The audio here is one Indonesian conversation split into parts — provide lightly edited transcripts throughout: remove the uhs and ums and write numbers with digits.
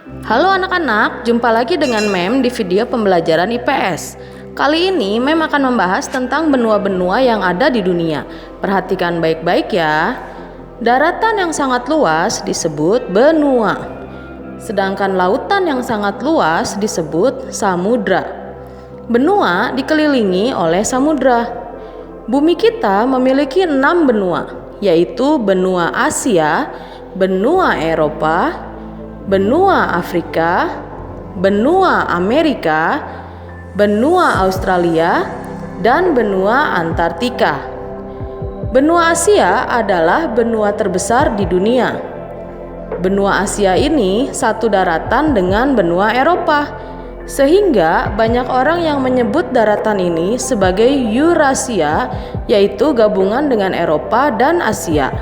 Halo anak-anak, jumpa lagi dengan Mem di video pembelajaran IPS. Kali ini Mem akan membahas tentang benua-benua yang ada di dunia. Perhatikan baik-baik ya. Daratan yang sangat luas disebut benua. Sedangkan lautan yang sangat luas disebut samudra. Benua dikelilingi oleh samudra. Bumi kita memiliki 6 benua, yaitu benua Asia, benua Eropa, benua Afrika, benua Amerika, benua Australia, dan benua Antartika. Benua Asia adalah benua terbesar di dunia. Benua Asia ini satu daratan dengan benua Eropa, sehingga banyak orang yang menyebut daratan ini sebagai Eurasia, yaitu gabungan dengan Eropa dan Asia.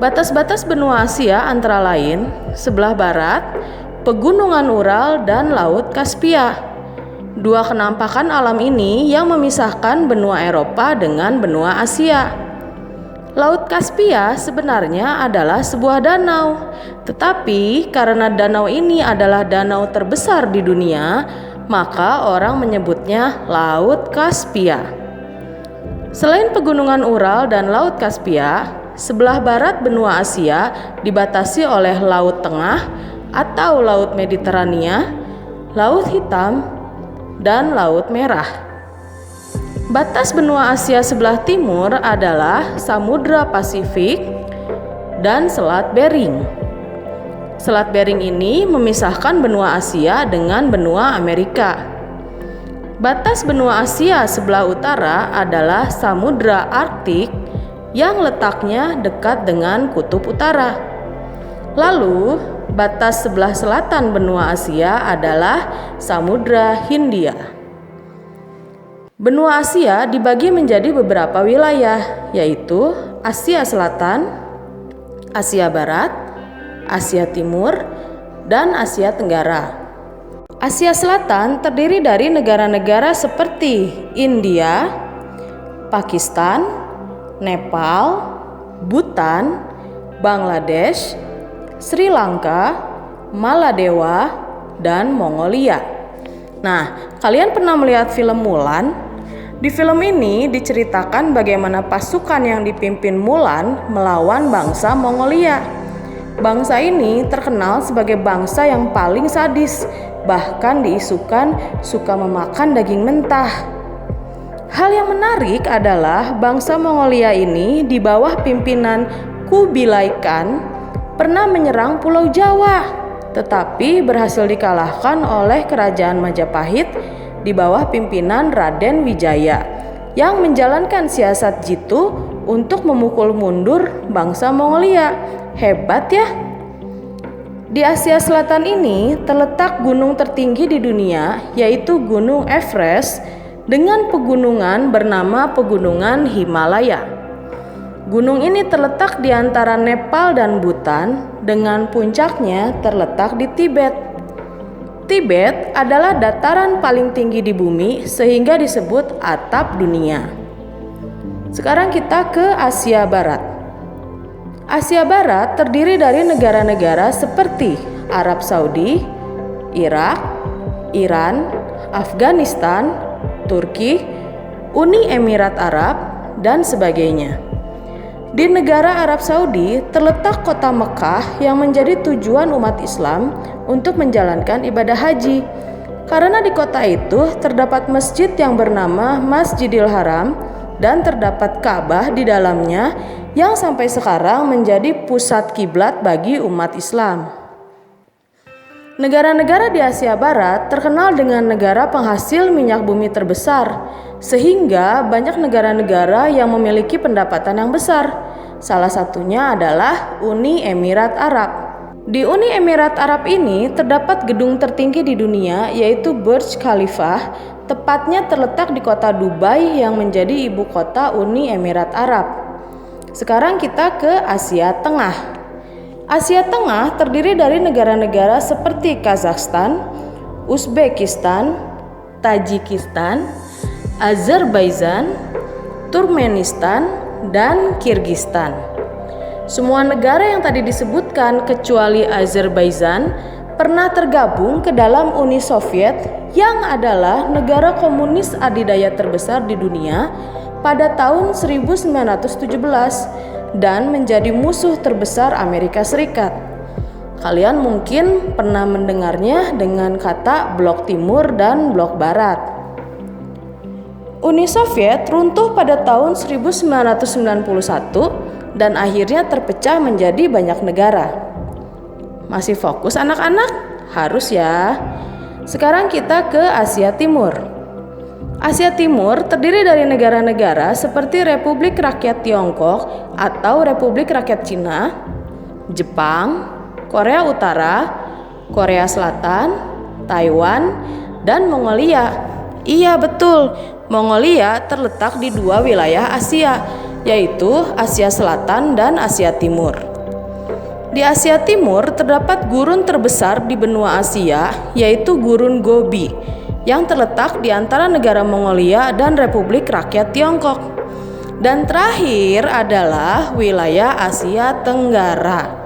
Batas-batas benua Asia antara lain sebelah barat, pegunungan Ural dan Laut Kaspia. Dua kenampakan alam ini yang memisahkan benua Eropa dengan benua Asia. Laut Kaspia sebenarnya adalah sebuah danau, tetapi karena danau ini adalah danau terbesar di dunia, maka orang menyebutnya Laut Kaspia. Selain pegunungan Ural dan Laut Kaspia, sebelah barat benua Asia dibatasi oleh Laut Tengah atau Laut Mediterania, Laut Hitam, dan Laut Merah. Batas benua Asia sebelah timur adalah Samudra Pasifik dan Selat Bering. Selat Bering ini memisahkan benua Asia dengan benua Amerika. Batas benua Asia sebelah utara adalah Samudra Arktik yang letaknya dekat dengan kutub utara. Lalu, batas sebelah selatan benua Asia adalah Samudra Hindia. Benua Asia dibagi menjadi beberapa wilayah, yaitu Asia Selatan, Asia Barat, Asia Timur, dan Asia Tenggara. Asia Selatan terdiri dari negara-negara seperti India, Pakistan, Nepal, Bhutan, Bangladesh, Sri Lanka, Maladewa, dan Mongolia. Nah, kalian pernah melihat film Mulan? Di film ini diceritakan bagaimana pasukan yang dipimpin Mulan melawan bangsa Mongolia. Bangsa ini terkenal sebagai bangsa yang paling sadis, bahkan diisukan suka memakan daging mentah. Hal yang menarik adalah bangsa Mongolia ini di bawah pimpinan Kubilai Khan pernah menyerang Pulau Jawa, tetapi berhasil dikalahkan oleh kerajaan Majapahit di bawah pimpinan Raden Wijaya yang menjalankan siasat jitu untuk memukul mundur bangsa Mongolia. Hebat ya! Di Asia Selatan ini terletak gunung tertinggi di dunia, yaitu Gunung Everest, dengan pegunungan bernama Pegunungan Himalaya. Gunung ini terletak di antara Nepal dan Bhutan, dengan puncaknya terletak di Tibet. Tibet adalah dataran paling tinggi di bumi sehingga disebut atap dunia. Sekarang kita ke Asia Barat. Asia Barat terdiri dari negara-negara seperti Arab Saudi, Irak, Iran, Afghanistan, Turki, Uni Emirat Arab, dan sebagainya. Di negara Arab Saudi terletak kota Mekah yang menjadi tujuan umat Islam untuk menjalankan ibadah haji. Karena di kota itu terdapat masjid yang bernama Masjidil Haram dan terdapat Ka'bah di dalamnya yang sampai sekarang menjadi pusat kiblat bagi umat Islam. Negara-negara di Asia Barat terkenal dengan negara penghasil minyak bumi terbesar, sehingga banyak negara-negara yang memiliki pendapatan yang besar. Salah satunya adalah Uni Emirat Arab. Di Uni Emirat Arab ini terdapat gedung tertinggi di dunia, yaitu Burj Khalifa, tepatnya terletak di kota Dubai yang menjadi ibu kota Uni Emirat Arab. Sekarang kita ke Asia Tengah. Asia Tengah terdiri dari negara-negara seperti Kazakhstan, Uzbekistan, Tajikistan, Azerbaijan, Turkmenistan, dan Kirgistan. Semua negara yang tadi disebutkan kecuali Azerbaijan pernah tergabung ke dalam Uni Soviet yang adalah negara komunis adidaya terbesar di dunia pada tahun 1917 dan menjadi musuh terbesar Amerika Serikat. Kalian mungkin pernah mendengarnya dengan kata Blok Timur dan Blok Barat. Uni Soviet runtuh pada tahun 1991 dan akhirnya terpecah menjadi banyak negara. Masih fokus anak-anak? Harus ya. Sekarang kita ke Asia Timur. Asia Timur terdiri dari negara-negara seperti Republik Rakyat Tiongkok atau Republik Rakyat Cina, Jepang, Korea Utara, Korea Selatan, Taiwan, dan Mongolia. Iya betul, Mongolia terletak di dua wilayah Asia, yaitu Asia Selatan dan Asia Timur. Di Asia Timur terdapat gurun terbesar di benua Asia, yaitu Gurun Gobi, yang terletak di antara negara Mongolia dan Republik Rakyat Tiongkok. Dan terakhir adalah wilayah Asia Tenggara.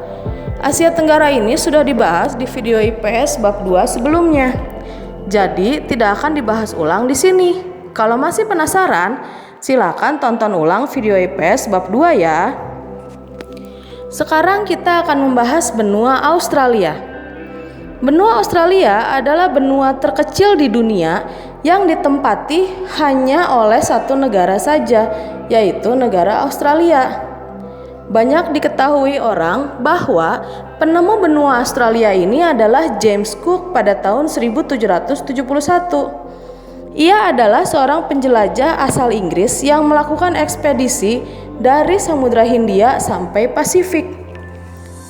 Asia Tenggara ini sudah dibahas di video IPS bab 2 sebelumnya. Jadi tidak akan dibahas ulang di sini. Kalau masih penasaran, silakan tonton ulang video IPS bab 2 ya. Sekarang kita akan membahas benua Australia. Benua Australia adalah benua terkecil di dunia yang ditempati hanya oleh satu negara saja, yaitu negara Australia. Banyak diketahui orang bahwa penemu benua Australia ini adalah James Cook pada tahun 1771. Ia adalah seorang penjelajah asal Inggris yang melakukan ekspedisi dari Samudra Hindia sampai Pasifik.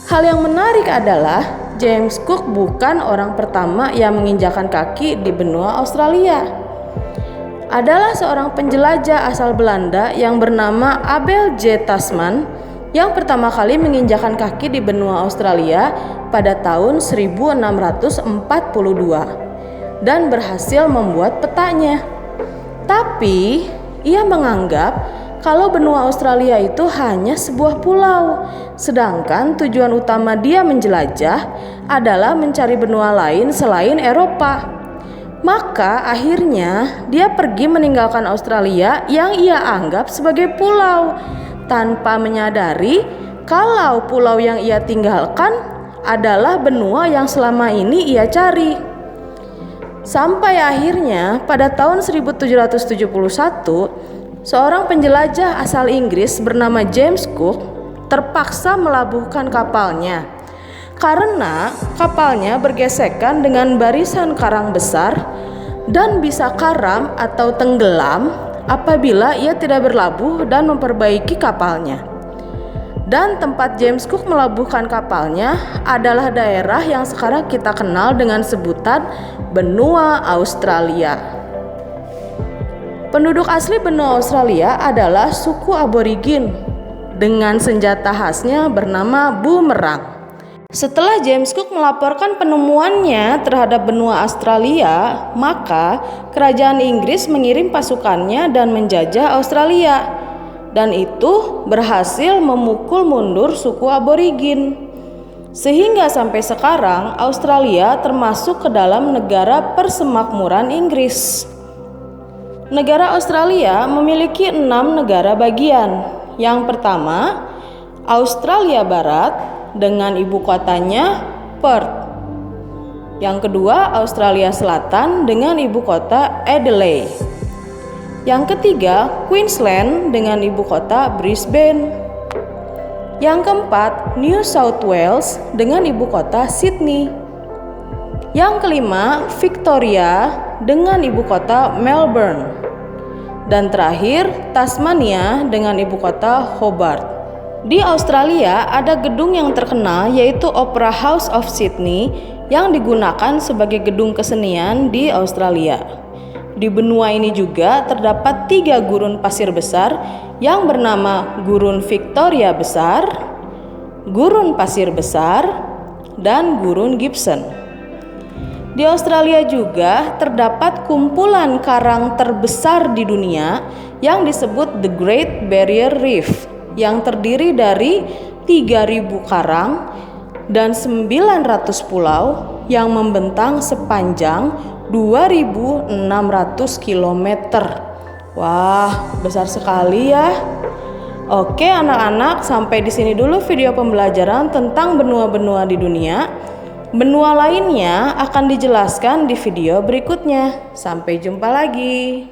Hal yang menarik adalah James Cook bukan orang pertama yang menginjakan kaki di benua Australia. Adalah seorang penjelajah asal Belanda yang bernama Abel J. Tasman yang pertama kali menginjakan kaki di benua Australia pada tahun 1642 dan berhasil membuat petanya. Tapi ia menganggap kalau benua Australia itu hanya sebuah pulau, sedangkan tujuan utama dia menjelajah adalah mencari benua lain selain Eropa. Maka akhirnya dia pergi meninggalkan Australia yang ia anggap sebagai pulau, tanpa menyadari kalau pulau yang ia tinggalkan adalah benua yang selama ini ia cari. Sampai akhirnya pada tahun 1771, seorang penjelajah asal Inggris bernama James Cook terpaksa melabuhkan kapalnya karena kapalnya bergesekan dengan barisan karang besar dan bisa karam atau tenggelam apabila ia tidak berlabuh dan memperbaiki kapalnya. Dan tempat James Cook melabuhkan kapalnya adalah daerah yang sekarang kita kenal dengan sebutan benua Australia. Penduduk asli benua Australia adalah suku aborigin dengan senjata khasnya bernama bumerang. Setelah James Cook melaporkan penemuannya terhadap benua Australia, maka kerajaan Inggris mengirim pasukannya dan menjajah Australia. Dan itu berhasil memukul mundur suku aborigin. Sehingga sampai sekarang Australia termasuk ke dalam negara persemakmuran Inggris. Negara Australia memiliki 6 negara bagian. Yang pertama, Australia Barat dengan ibu kotanya Perth. Yang kedua, Australia Selatan dengan ibu kota Adelaide. Yang ketiga, Queensland dengan ibu kota Brisbane. Yang keempat, New South Wales dengan ibu kota Sydney. Yang kelima, Victoria dengan ibu kota Melbourne. Dan terakhir, Tasmania dengan ibu kota Hobart. Di Australia ada gedung yang terkenal yaitu Opera House of Sydney yang digunakan sebagai gedung kesenian di Australia. Di benua ini juga terdapat 3 gurun pasir besar yang bernama Gurun Victoria Besar, Gurun Pasir Besar, dan Gurun Gibson. Di Australia juga terdapat kumpulan karang terbesar di dunia yang disebut The Great Barrier Reef yang terdiri dari 3.000 karang dan 900 pulau yang membentang sepanjang 2.600 km. Wah, besar sekali ya. Oke anak-anak, sampai di sini dulu video pembelajaran tentang benua-benua di dunia. Benua lainnya akan dijelaskan di video berikutnya. Sampai jumpa lagi.